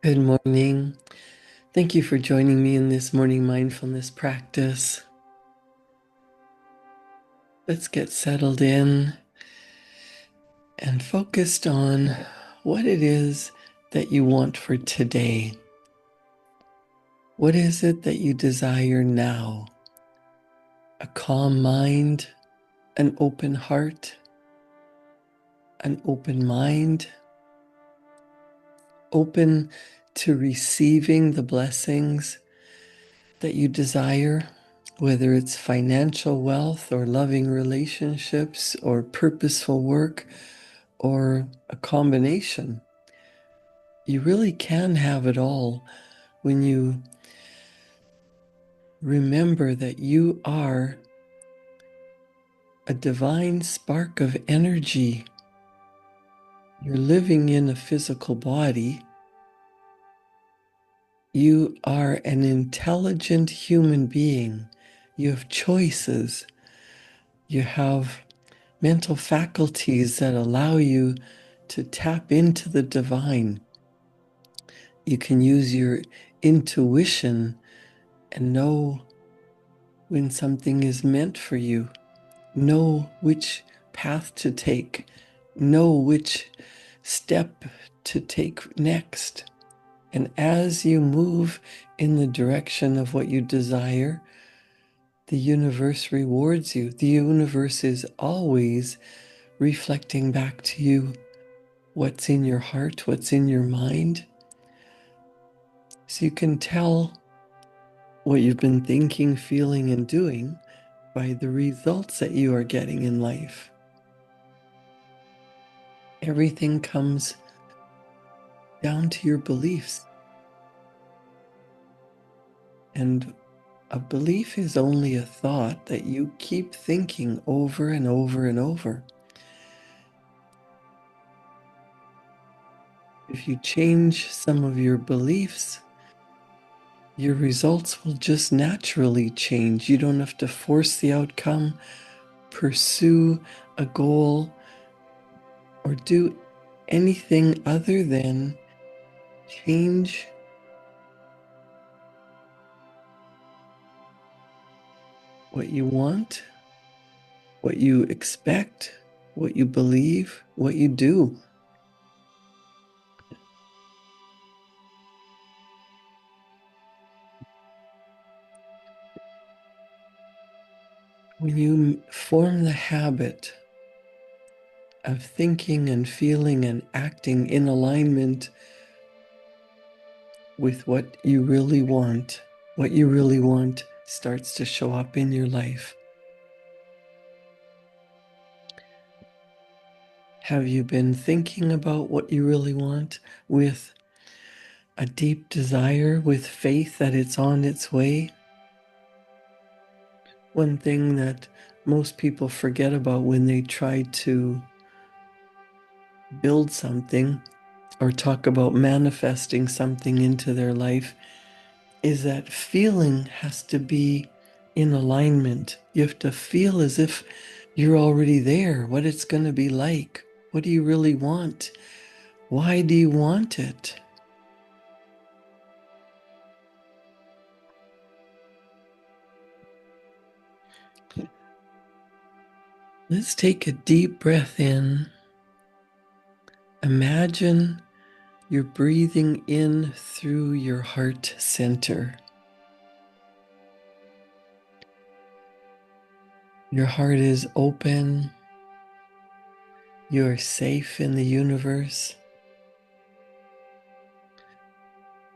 Good morning. Thank you for joining me in this morning mindfulness practice. Let's get settled in and focused on what it is that you want for today. What is it that you desire now? A calm mind, an open heart, an open mind, open to receiving the blessings that you desire, whether it's financial wealth or loving relationships or purposeful work or a combination. You really can have it all when you remember that you are a divine spark of energy. You're living in a physical body. You are an intelligent human being. You have choices. You have mental faculties that allow you to tap into the divine. You can use your intuition and know when something is meant for you, know which path to take, know which step to take next. And as you move in the direction of what you desire, the universe rewards you. The universe is always reflecting back to you what's in your heart, what's in your mind. So you can tell what you've been thinking, feeling, and doing by the results that you are getting in life. Everything comes down to your beliefs. And a belief is only a thought that you keep thinking over and over and over. If you change some of your beliefs, your results will just naturally change. You don't have to force the outcome, pursue a goal, or do anything other than change what you want, what you expect, what you believe, what you do. When you form the habit of thinking and feeling and acting in alignment with what you really want starts to show up in your life. Have you been thinking about what you really want with a deep desire, with faith that it's on its way? One thing that most people forget about when they try to build something or talk about manifesting something into their life is that feeling has to be in alignment. You have to feel as if you're already there, what it's going to be like. What do you really want? Why do you want it? Let's take a deep breath in. Imagine you're breathing in through your heart center. Your heart is open. You are safe in the universe.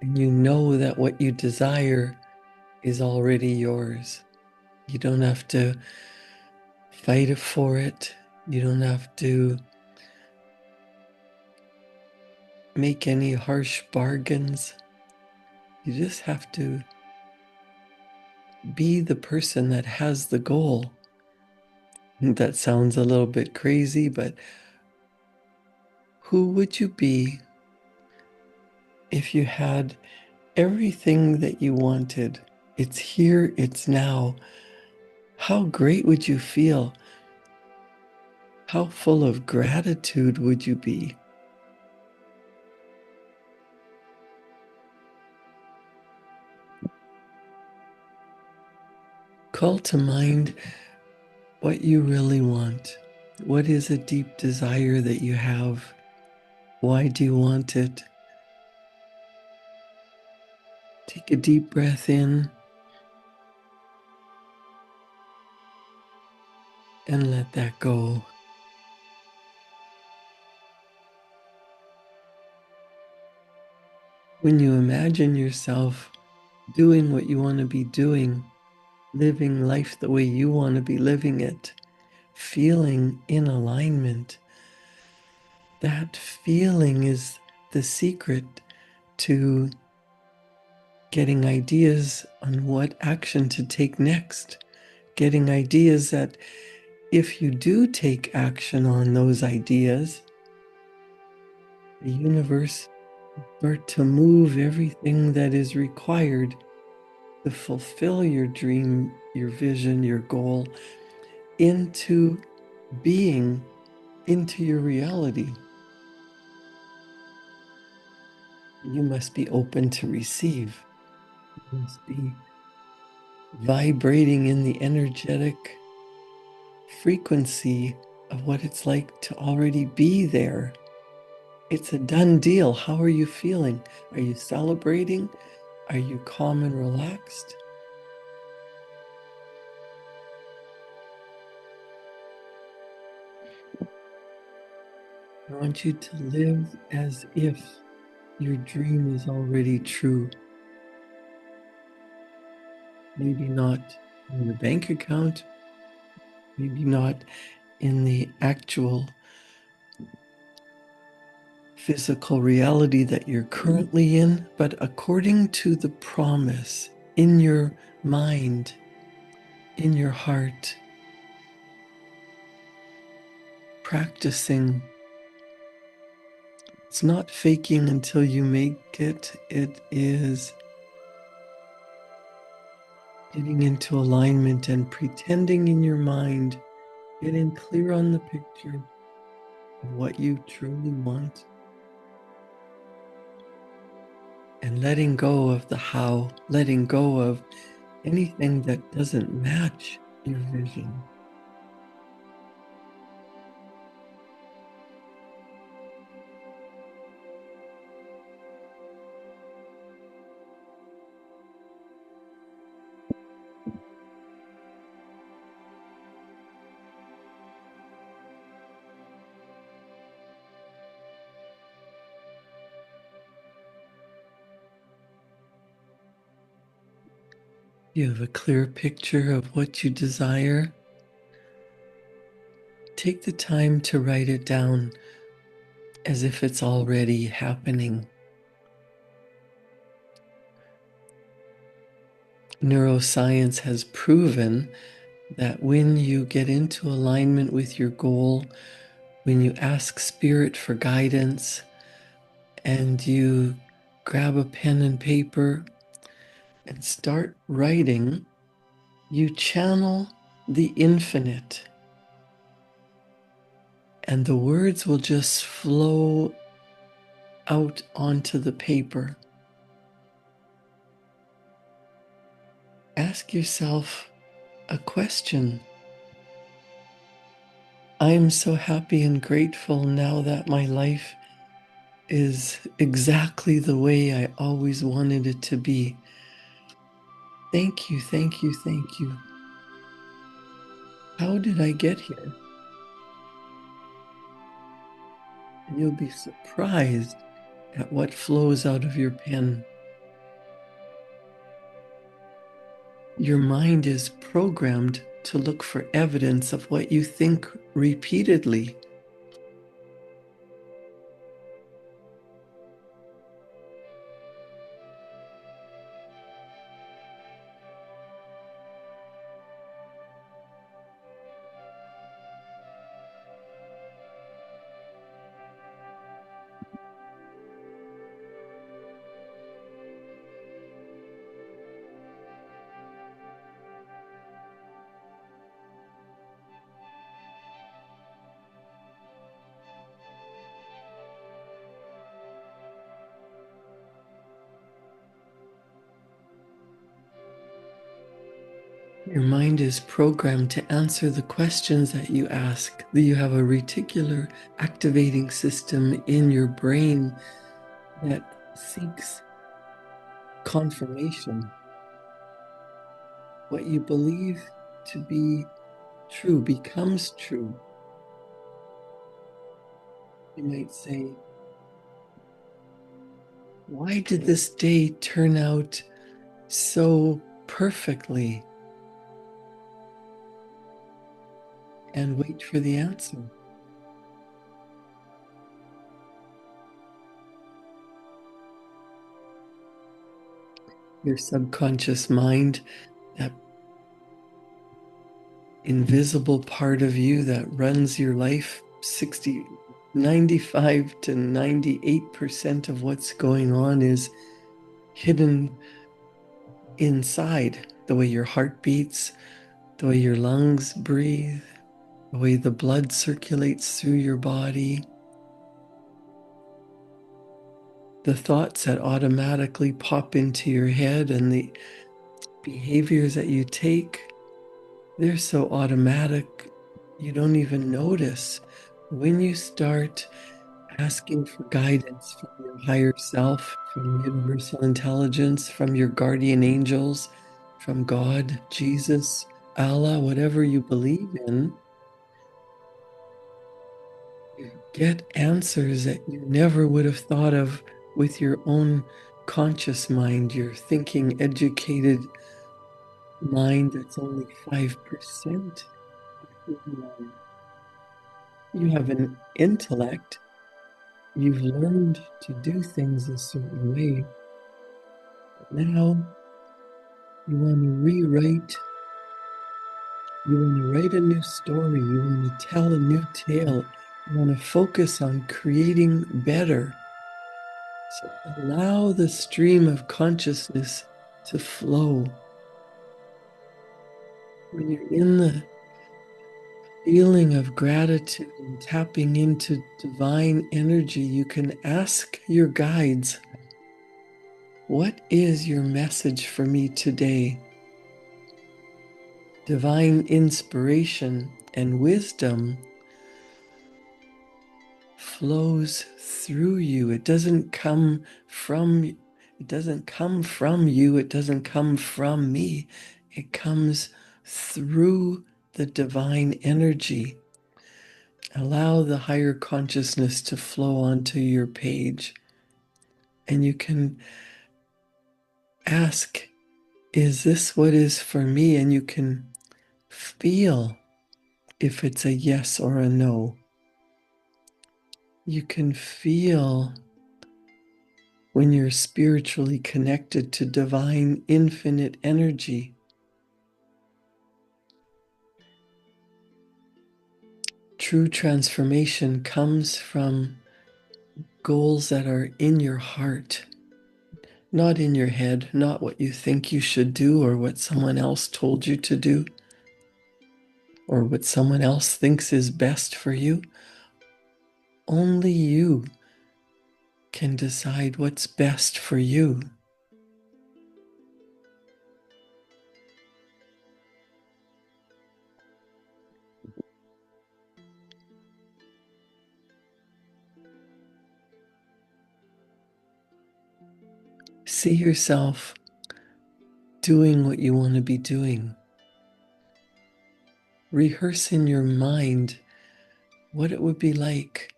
And you know that what you desire is already yours. You don't have to fight for it. You don't have to make any harsh bargains. You just have to be the person that has the goal. That sounds a little bit crazy, but who would you be if you had everything that you wanted? It's here, it's now. How great would you feel? How full of gratitude would you be? call to mind what you really want. What is a deep desire that you have? Why do you want it? Take a deep breath in and let that go. When you imagine yourself doing what you want to be doing, living life the way you want to be living it, feeling in alignment, that feeling is the secret to getting ideas on what action to take next, getting ideas that if you do take action on those ideas, the universe start to move everything that is required to fulfill your dream, your vision, your goal into being, into your reality. You must be open to receive. You must be vibrating in the energetic frequency of what it's like to already be there. It's a done deal. How are you feeling? Are you celebrating? Are you calm and relaxed? I want you to live as if your dream is already true. Maybe not in the bank account, maybe not in the actual physical reality that you're currently in, but according to the promise in your mind, in your heart, practicing. It's not faking until you make it. It is getting into alignment and pretending in your mind, getting clear on the picture of what you truly want, and letting go of the how, letting go of anything that doesn't match your vision. You have a clear picture of what you desire. Take the time to write it down as if it's already happening. Neuroscience has proven that when you get into alignment with your goal, when you ask Spirit for guidance and you grab a pen and paper and start writing, you channel the infinite and the words will just flow out onto the paper. Ask yourself a question. I am so happy and grateful now that my life is exactly the way I always wanted it to be. Thank you, thank you, thank you. How did I get here? And you'll be surprised at what flows out of your pen. Your mind is programmed to look for evidence of what you think repeatedly. Your mind is programmed to answer the questions that you ask. You have a reticular activating system in your brain that seeks confirmation. What you believe to be true becomes true. You might say, why did this day turn out so perfectly? And wait for the answer. Your subconscious mind, that invisible part of you that runs your life, 95 to 98% of what's going on is hidden inside. The way your heart beats, the way your lungs breathe, the way the blood circulates through your body, the thoughts that automatically pop into your head and the behaviors that you take, they're so automatic, you don't even notice. When you start asking for guidance from your higher self, from universal intelligence, from your guardian angels, from God, Jesus, Allah, whatever you believe in, you get answers that you never would have thought of with your own conscious mind, your thinking, educated mind that's only 5%. You have an intellect. You've learned to do things a certain way. But now you want to rewrite. You want to write a new story. You want to tell a new tale. You want to focus on creating better. So allow the stream of consciousness to flow. When you're in the feeling of gratitude and tapping into divine energy, you can ask your guides, what is your message for me today? Divine inspiration and wisdom flows through you. It doesn't come from you. It doesn't come from me. It comes through the divine energy. Allow the higher consciousness to flow onto your page. And you can ask, is this what is for me? And you can feel if it's a yes or a no. You can feel when you're spiritually connected to divine infinite energy. True transformation comes from goals that are in your heart, not in your head, not what you think you should do or what someone else told you to do or what someone else thinks is best for you. Only you can decide what's best for you. See yourself doing what you want to be doing. Rehearse in your mind what it would be like.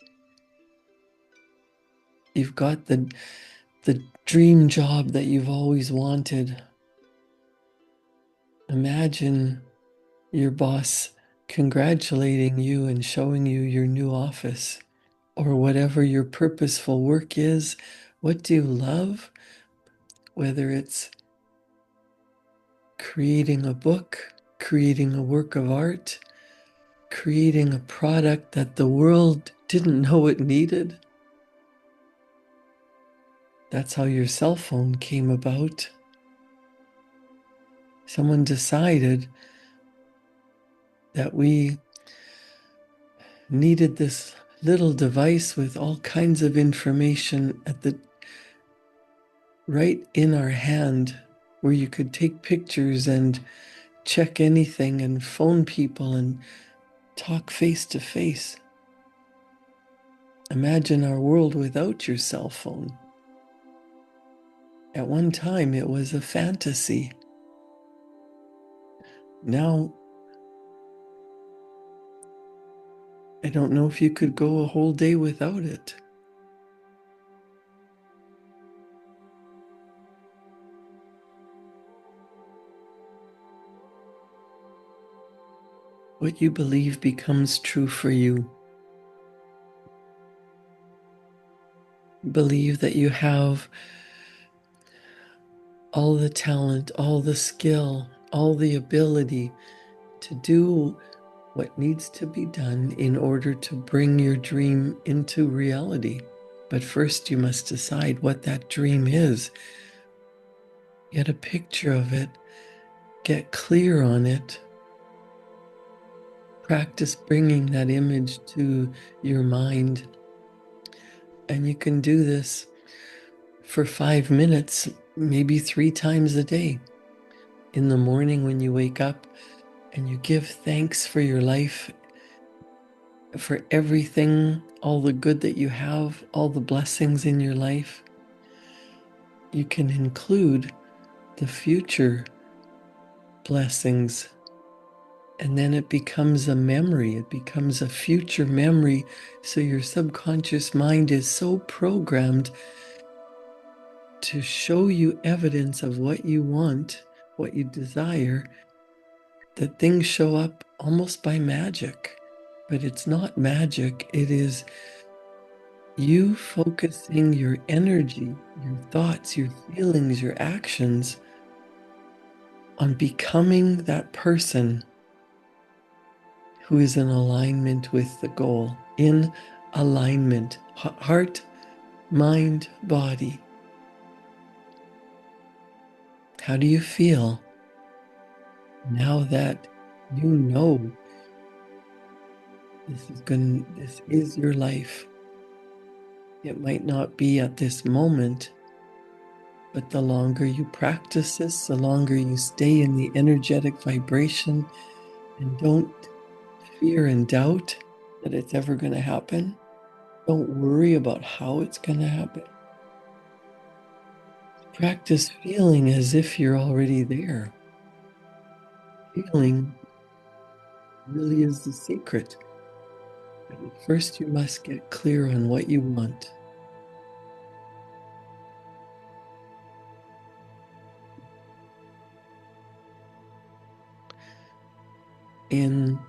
You've got the dream job that you've always wanted. Imagine your boss congratulating you and showing you your new office, or whatever your purposeful work is. What do you love? Whether it's creating a book, creating a work of art, creating a product that the world didn't know it needed. That's how your cell phone came about. Someone decided that we needed this little device with all kinds of information right in our hand, where you could take pictures and check anything and phone people and talk face to face. Imagine our world without your cell phone. At one time, it was a fantasy. Now, I don't know if you could go a whole day without it. What you believe becomes true for you. Believe that you have all the talent, all the skill, all the ability to do what needs to be done in order to bring your dream into reality. But first, you must decide what that dream is. Get a picture of it, get clear on it, practice bringing that image to your mind. And you can do this for 5 minutes, maybe 3 times a day. In the morning when you wake up and you give thanks for your life, for everything, all the good that you have, all the blessings in your life. You can include the future blessings, and then it becomes a memory. It becomes a future memory. So your subconscious mind is so programmed to show you evidence of what you want, what you desire, that things show up almost by magic. But it's not magic. It is you focusing your energy, your thoughts, your feelings, your actions on becoming that person who is in alignment with the goal, in alignment, heart, mind, body. How do you feel now that you know this is your life? It might not be at this moment, but the longer you practice this, the longer you stay in the energetic vibration and don't fear and doubt that it's ever going to happen. Don't worry about how it's going to happen. Practice feeling as if you're already there. Feeling really is the secret. But first, you must get clear on what you want. In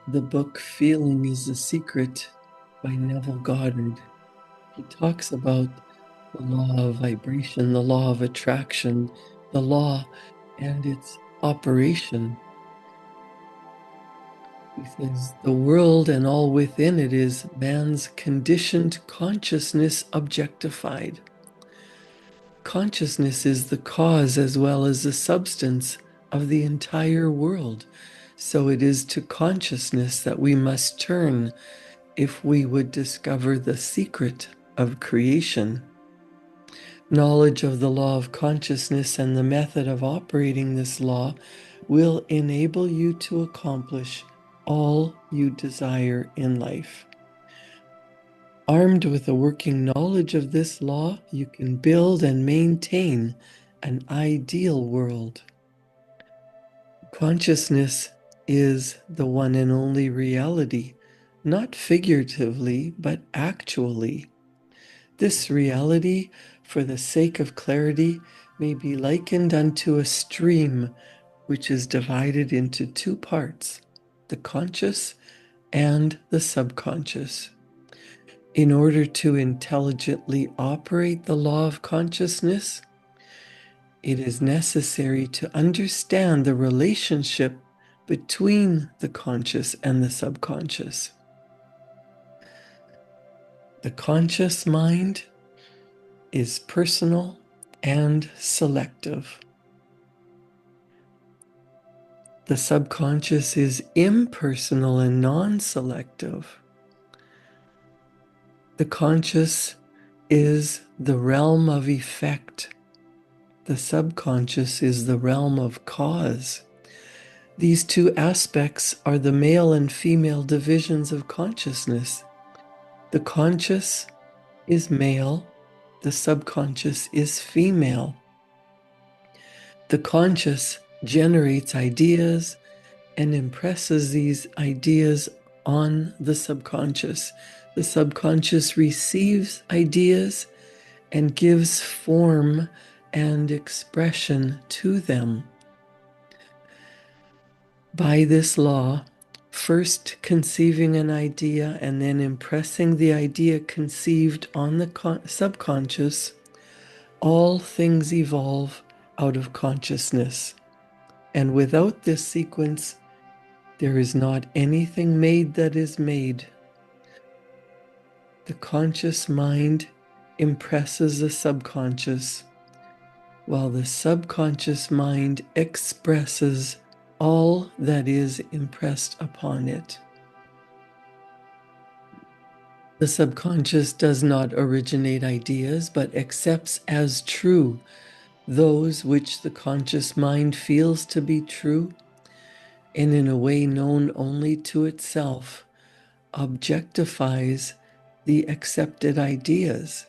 the book Feeling is the Secret by Neville Goddard, he talks about the law of vibration, the law of attraction, the law and its operation. He says, the world and all within it is man's conditioned consciousness objectified. Consciousness is the cause as well as the substance of the entire world. So it is to consciousness that we must turn if we would discover the secret of creation. Knowledge of the law of consciousness and the method of operating this law will enable you to accomplish all you desire in life. Armed with a working knowledge of this law, you can build and maintain an ideal world. Consciousness is the one and only reality, not figuratively, but actually. This reality, for the sake of clarity, may be likened unto a stream which is divided into 2 parts, the conscious and the subconscious. In order to intelligently operate the law of consciousness, it is necessary to understand the relationship between the conscious and the subconscious. The conscious mind is personal and selective. The subconscious is impersonal and non-selective. The conscious is the realm of effect. The subconscious is the realm of cause. These two aspects are the male and female divisions of consciousness. The conscious is male, the subconscious is female. The conscious generates ideas and impresses these ideas on the subconscious. The subconscious receives ideas and gives form and expression to them. By this law, first conceiving an idea and then impressing the idea conceived on the subconscious, all things evolve out of consciousness. And without this sequence, there is not anything made that is made. The conscious mind impresses the subconscious, while the subconscious mind expresses all that is impressed upon it. The subconscious does not originate ideas, but accepts as true those which the conscious mind feels to be true, and in a way known only to itself, objectifies the accepted ideas.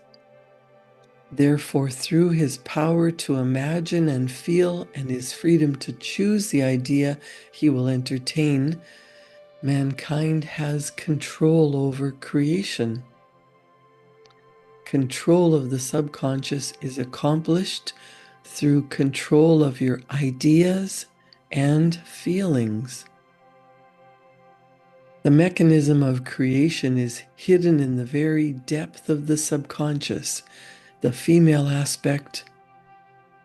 Therefore, through his power to imagine and feel and his freedom to choose the idea he will entertain, mankind has control over creation. Control of the subconscious is accomplished through control of your ideas and feelings. The mechanism of creation is hidden in the very depth of the subconscious, the female aspect,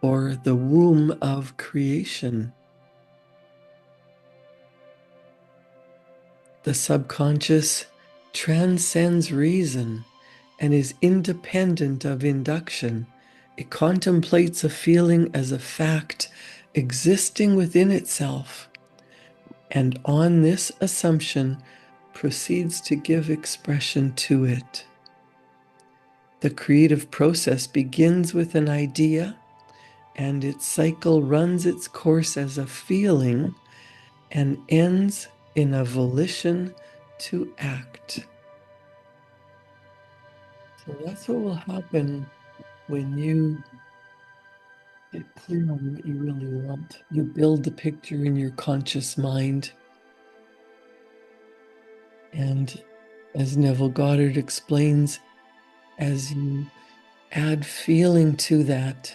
or the womb of creation. The subconscious transcends reason and is independent of induction. It contemplates a feeling as a fact existing within itself, and on this assumption proceeds to give expression to it. The creative process begins with an idea, and its cycle runs its course as a feeling and ends in a volition to act. So that's what will happen when you get clear on what you really want. You build the picture in your conscious mind. And as Neville Goddard explains, as you add feeling to that,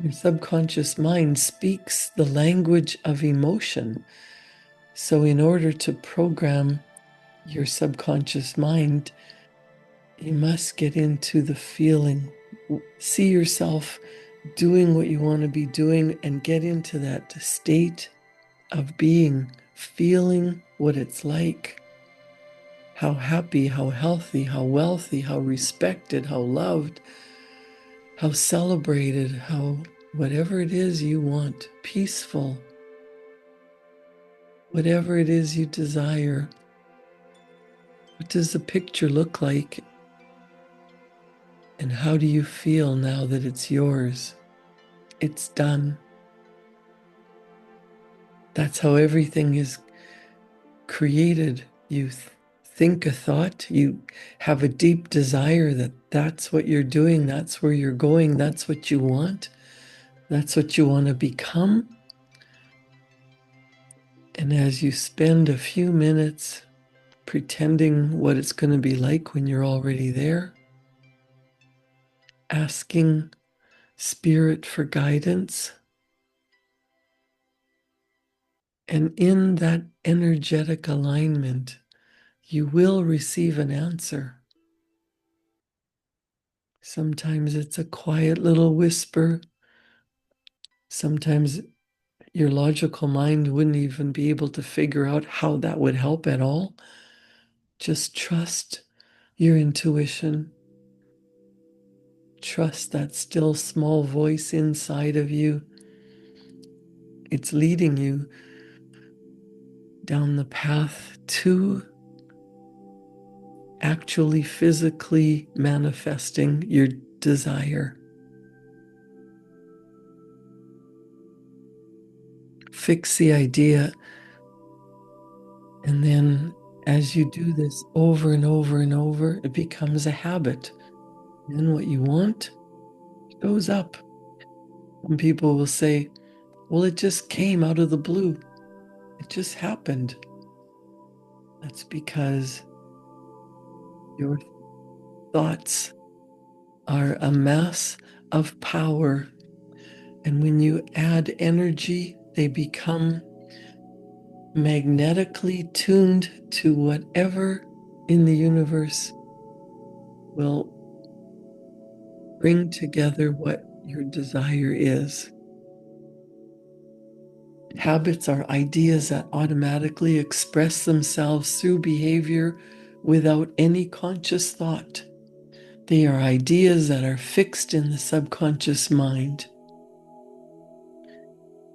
your subconscious mind speaks the language of emotion. So in order to program your subconscious mind, you must get into the feeling. See yourself doing what you want to be doing and get into that state of being, feeling what it's like. How happy, how healthy, how wealthy, how respected, how loved, how celebrated, how whatever it is you want, peaceful, whatever it is you desire. What does the picture look like? And how do you feel now that it's yours? It's done. That's how everything is created. You think a thought, you have a deep desire that that's what you're doing, that's where you're going, that's what you want, that's what you want to become. And as you spend a few minutes pretending what it's going to be like when you're already there, asking Spirit for guidance, and in that energetic alignment, you will receive an answer. Sometimes it's a quiet little whisper. Sometimes your logical mind wouldn't even be able to figure out how that would help at all. Just trust your intuition. Trust that still small voice inside of you. It's leading you down the path to actually physically manifesting your desire. fix the idea. And then as you do this over and over and over, it becomes a habit. And what you want shows up. Some people will say, well, it just came out of the blue. It just happened. That's because your thoughts are a mass of power. And when you add energy, they become magnetically tuned to whatever in the universe will bring together what your desire is. Habits are ideas that automatically express themselves through behavior without any conscious thought. They are ideas that are fixed in the subconscious mind.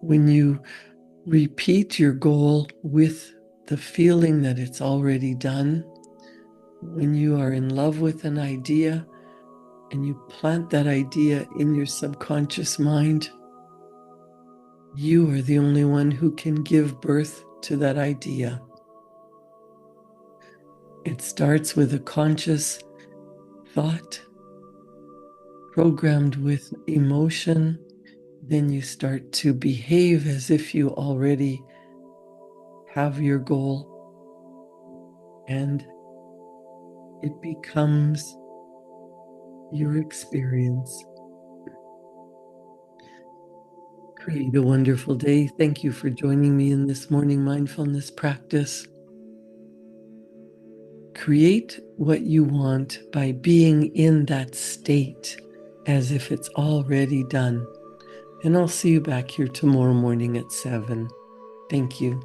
When you repeat your goal with the feeling that it's already done, when you are in love with an idea and you plant that idea in your subconscious mind, you are the only one who can give birth to that idea. It starts with a conscious thought programmed with emotion. Then you start to behave as if you already have your goal, and it becomes your experience. Create a wonderful day. Thank you for joining me in this morning mindfulness practice. Create what you want by being in that state as if it's already done. And I'll see you back here tomorrow morning at 7. Thank you.